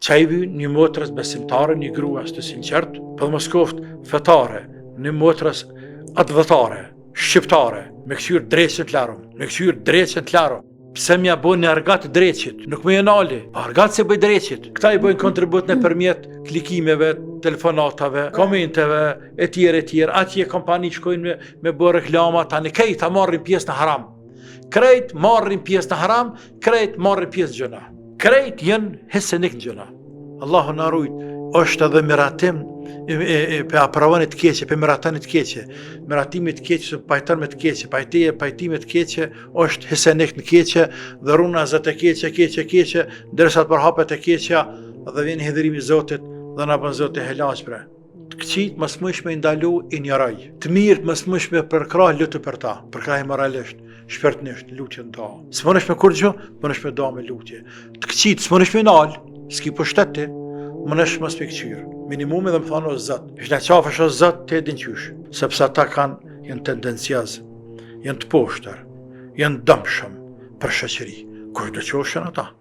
Çajvi një motrës besimtare, një gruas të sinqert, për mos koft fetare, një motrës advëtare, shqiptare, me këshyr dreqën të larëm, me këshyr dreqën të larëm. Pse m'ja bojnë në argat dreqit, nuk me jenali, argat se bëj dreqit. Këta i bojnë kontribut në përmjet klikimeve, telefonatave, komenteve, e tjerë, atje kompani shkojnë me bërë reklama, tani krejt marrin pjesë në haram. Krejt marrin pjesë në haram, krejt marrin pjesë në gjëna. Krejt jenë hesenik në gjëna. Allahu na rujt, është edhe miratim pe apravanit keqe, pe miratanit keqe, miratimit keqe, pajtan me të keqe, pajtimit keqe, është hesenik në keqe, dhe runa zët e keqe, dërsa të përhapet e keqe, dhe vjen hidhërimi Zotit, dhe na bën Zoti helaq bre. Të këqit mës mëjshme ndalu i njëraj, të mirë mës mëjshme përkrah lutë për ta, përkrah moralisht, shpirtnisht, lutje në ta. Së mënëshme kur gjë, mënëshme da me lutje. Të këqit, së mënëshme nalë, s'ki pushteti, mënëshme mës pikqyrë. Minimumi dhe më thonë o zëtë. Ishtë në qafësh o zëtë të edin qysh, sepse ata jenë tendenciaz, jenë të poshtër, jenë dëmshëm për shoqëri. Kush do qoshen ata?